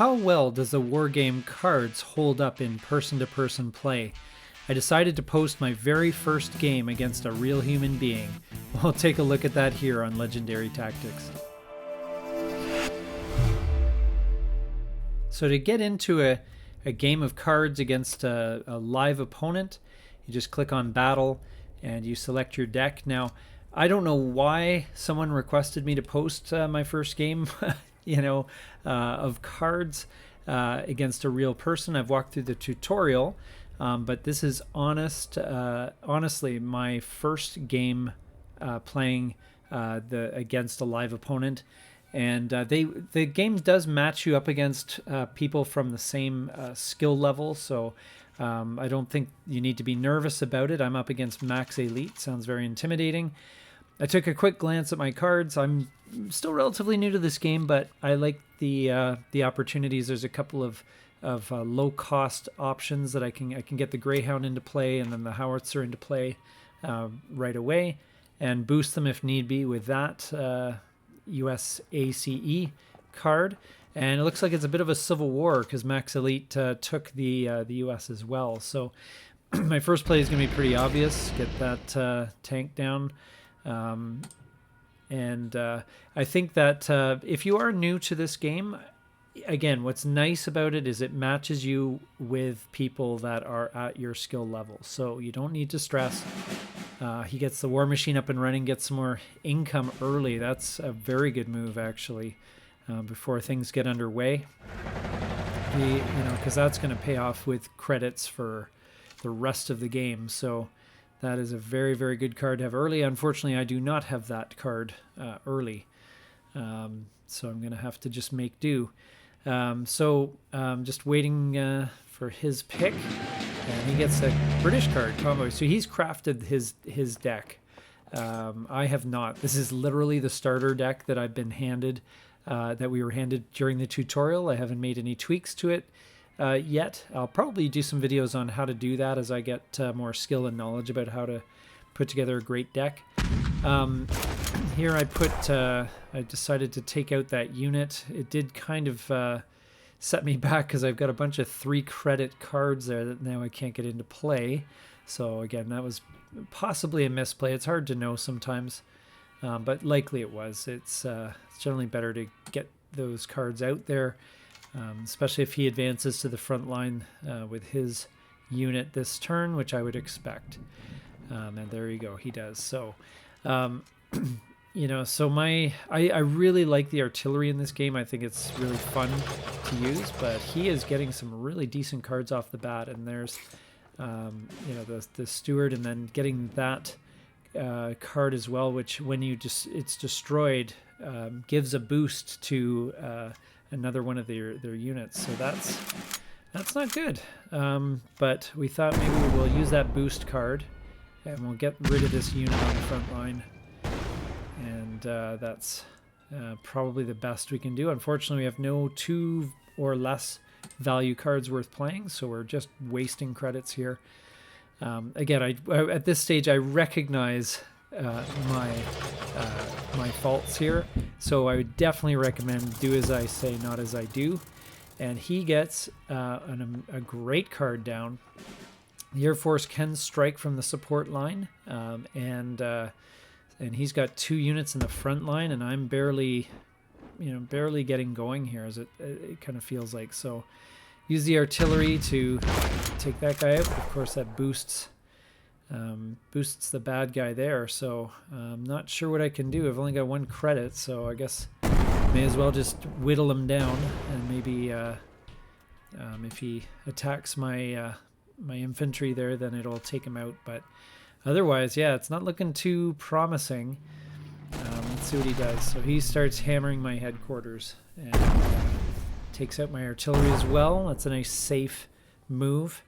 How well does the war game Cards hold up in person-to-person play? I decided to post my very first game against a real human being. We'll take a look at that here on Legendary Tactics. So to get into a game of cards against a live opponent, you just click on Battle and you select your deck. Now, I don't know why someone requested me to post my first game of cards against a real person. I've walked through the tutorial, but this is honestly my first game playing against a live opponent. And the game does match you up against people from the same skill level, so I don't think you need to be nervous about it. I'm up against Max Elite. Sounds very intimidating. I took a quick glance at my cards. I'm still relatively new to this game, but I like the opportunities. There's a couple of low-cost options that I can get the Greyhound into play and then the Howitzer into play right away, and boost them if need be with that USACE card. And it looks like it's a bit of a civil war because Max Elite took the US as well. So my first play is going to be pretty obvious. Get that tank down. I think that if you are new to this game, again, what's nice about it is it matches you with people that are at your skill level. So you don't need to stress. He gets the War Machine up and running, gets some more income early. That's a very good move, actually, before things get underway. Because that's going to pay off with credits for the rest of the game. So that is a very, very good card to have early. Unfortunately, I do not have that card early. So I'm going to have to just make do. Just waiting for his pick. And he gets a British card combo. So he's crafted his deck. I have not. This is literally the starter deck that I've been handed, that we were handed during the tutorial. I haven't made any tweaks to it yet. I'll probably do some videos on how to do that as I get more skill and knowledge about how to put together a great deck. Here I decided to take out that unit. It did kind of set me back because I've got a bunch of 3 credit cards there that now I can't get into play. So again, that was possibly a misplay. It's hard to know sometimes, but likely it was. It's generally better to get those cards out there, especially if he advances to the front line with his unit this turn, which I would expect. And there you go, he does. So, I really like the artillery in this game. I think it's really fun to use, but he is getting some really decent cards off the bat, and there's the steward, and then getting that card as well, which when it's destroyed gives a boost to another one of their units. So that's not good. But we thought maybe we'll use that boost card and we'll get rid of this unit on the front line. And that's probably the best we can do. Unfortunately, we have no 2 or less value cards worth playing, so we're just wasting credits here. Again, at this stage, I recognize my faults here, so I would definitely recommend do as I say, not as I do. And he gets a great card down. The Air Force can strike from the support line, and he's got 2 units in the front line, and I'm barely getting going here, as it kind of feels like. So use the artillery to take that guy out. Of course, that boosts the bad guy there. So I'm not sure what I can do. I've only got 1 credit, so I guess may as well just whittle him down, and maybe if he attacks my infantry there, then it'll take him out. But otherwise, yeah, it's not looking too promising. Let's see what he does. So he starts hammering my headquarters and takes out my artillery as well. That's a nice safe move.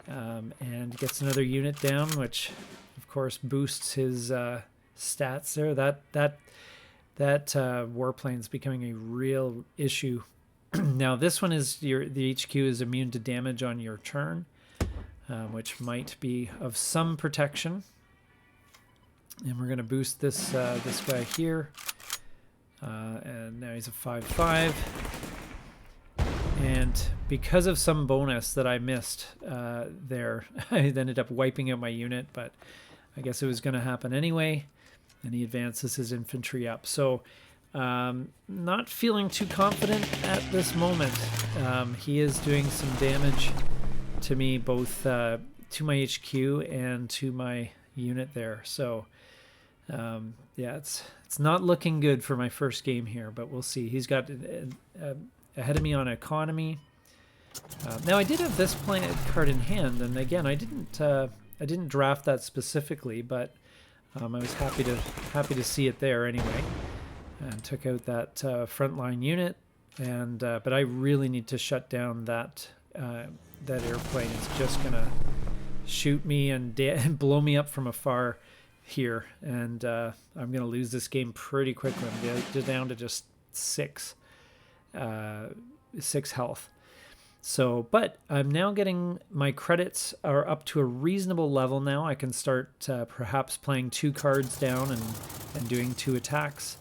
And gets another unit down, which of course boosts his stats there. That warplane's becoming a real issue. Now this one is the HQ is immune to damage on your turn. Which might be of some protection. And we're going to boost this guy here. And now he's a 5/5. And because of some bonus that I missed there, I ended up wiping out my unit, but I guess it was going to happen anyway. And he advances his infantry up. So not feeling too confident at this moment. He is doing some damage to me, both to my HQ and to my unit there. So yeah, it's not looking good for my first game here, but we'll see. He's got ahead of me on economy. Now I did have this card in hand, and again I didn't draft that specifically, but I was happy to see it there anyway, and took out that frontline unit. And but I really need to shut down that airplane. It's just gonna shoot me and blow me up from afar here, and I'm gonna lose this game pretty quickly. I'm down to just 6 health. So, but I'm now getting, my credits are up to a reasonable level now. I can start perhaps playing 2 cards down and doing 2 attacks.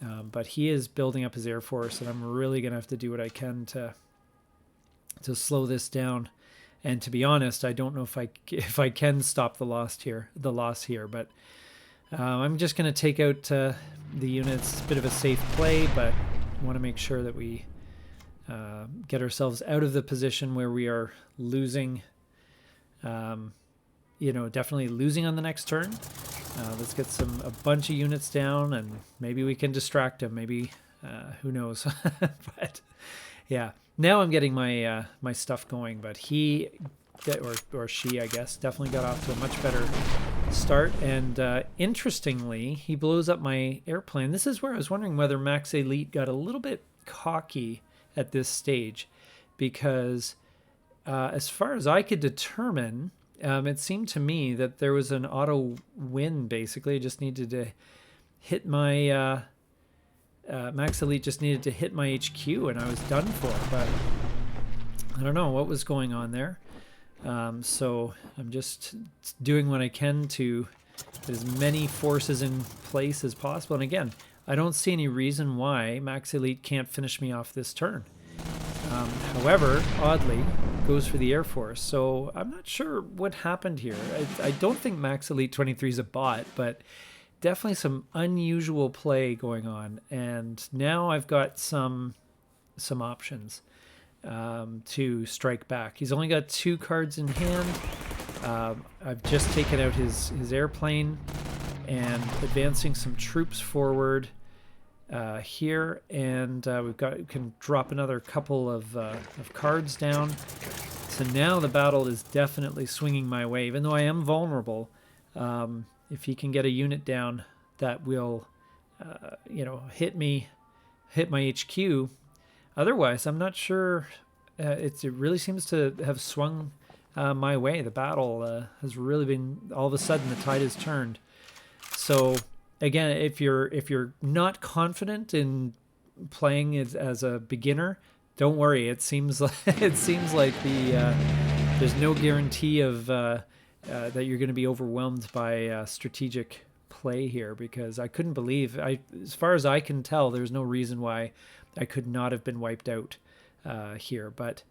But he is building up his air force, and I'm really gonna have to do what I can to slow this down. And to be honest, I don't know if I can stop the loss here. But I'm just gonna take out the units. It's a bit of a safe play, but want to make sure that we get ourselves out of the position where we are losing, definitely losing on the next turn. Let's get a bunch of units down, and maybe we can distract him. Maybe, who knows? But yeah, now I'm getting my my stuff going. But he, or she, I guess, definitely got off to a much better start. And interestingly, he blows up my airplane. This is where I was wondering whether Max Elite got a little bit cocky at this stage, because as far as I could determine, it seemed to me that there was an auto win. Basically, I just needed to hit my Max Elite just needed to hit my HQ, and I was done for. But I don't know what was going on there. So I'm just doing what I can to get as many forces in place as possible. And again, I don't see any reason why Max Elite can't finish me off this turn. However, oddly, goes for the Air Force. So I'm not sure what happened here. I don't think Max Elite 23 is a bot, but definitely some unusual play going on. And now I've got some options to strike back. He's only got 2 cards in hand. I've just taken out his airplane and advancing some troops forward here, and we can drop another couple of cards down. So now the battle is definitely swinging my way, even though I am vulnerable. If he can get a unit down that will, hit my HQ. Otherwise, I'm not sure. It really seems to have swung my way. The battle has really been, all of a sudden, the tide has turned. So again, if you're not confident in playing as a beginner, don't worry. It seems like there's no guarantee of that you're going to be overwhelmed by strategic play here, because I couldn't believe, as far as I can tell, there's no reason why I could not have been wiped out here. But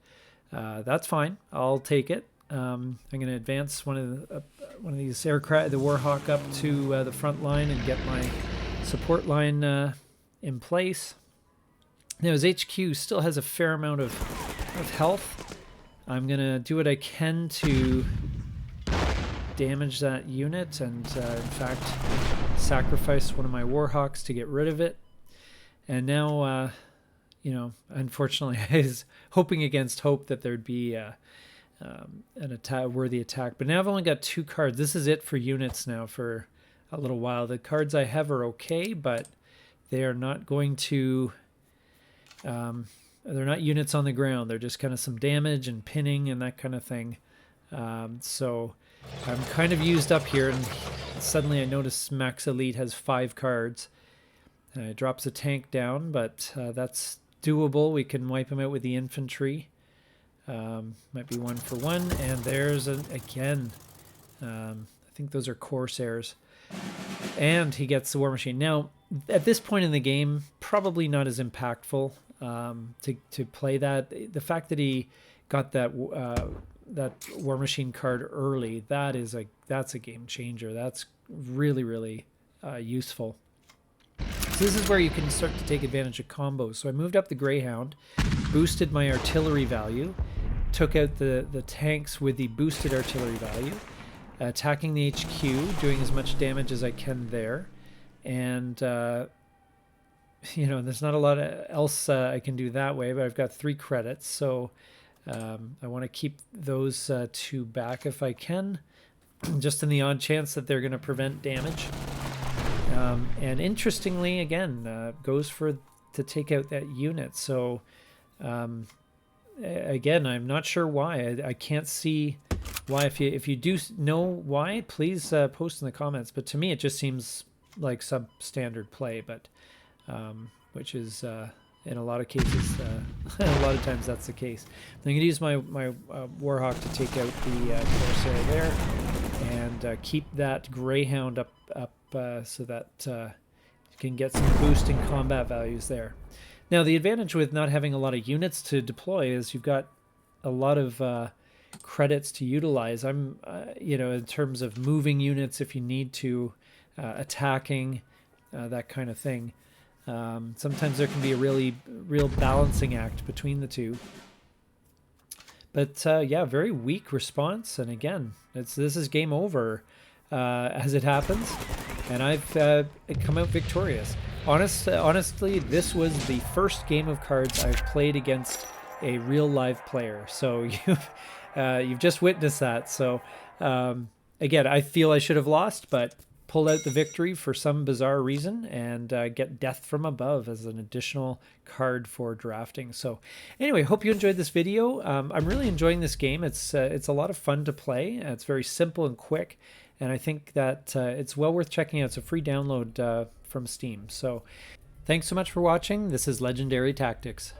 that's fine. I'll take it. I'm going to advance one of these aircraft, the Warhawk, up to the front line and get my support line in place. Now his HQ still has a fair amount of health. I'm going to do what I can to damage that unit, and in fact sacrifice one of my Warhawks to get rid of it. And now, unfortunately, I was hoping against hope that there'd be an worthy attack. But now I've only got 2 cards. This is it for units now for a little while. The cards I have are okay, but they are not going to... they're not units on the ground. They're just kind of some damage and pinning and that kind of thing. So I'm kind of used up here, and suddenly I notice Max Elite has 5 cards. It drops a tank down, but that's doable. We can wipe him out with the infantry. Might be 1 for 1, and there's again. I think those are Corsairs, and he gets the War Machine. Now, at this point in the game, probably not as impactful. to play that. The fact that he got that that War Machine card early, that's a game changer. That's really, really useful. So this is where you can start to take advantage of combos. So I moved up the Greyhound, boosted my artillery value, took out the tanks with the boosted artillery value, attacking the HQ, doing as much damage as I can there. And, you know, there's not a lot else I can do that way, but I've got 3 credits. So I want to keep those 2 back if I can, just in the odd chance that they're going to prevent damage. And interestingly, again, goes to take out that unit. So again, I'm not sure why. I can't see why. If you do know why, please post in the comments. But to me, it just seems like substandard play. But which is in a lot of cases, a lot of times that's the case. I'm going to use my Warhawk to take out the Corsair there, and keep that Greyhound up so that you can get some boost in combat values there. Now, the advantage with not having a lot of units to deploy is you've got a lot of credits to utilize. I'm, you know, in terms of moving units if you need to, attacking, that kind of thing. Sometimes there can be a real balancing act between the two. But yeah, very weak response. And again, this is game over as it happens. And I've come out victorious. Honestly, this was the first game of cards I've played against a real live player. So you've just witnessed that. So again, I feel I should have lost, but pulled out the victory for some bizarre reason, and get Death from Above as an additional card for drafting. So anyway, hope you enjoyed this video. I'm really enjoying this game. It's a lot of fun to play. It's very simple and quick, and I think that it's well worth checking out. It's a free download from Steam. So thanks so much for watching. This is Legendary Tactics.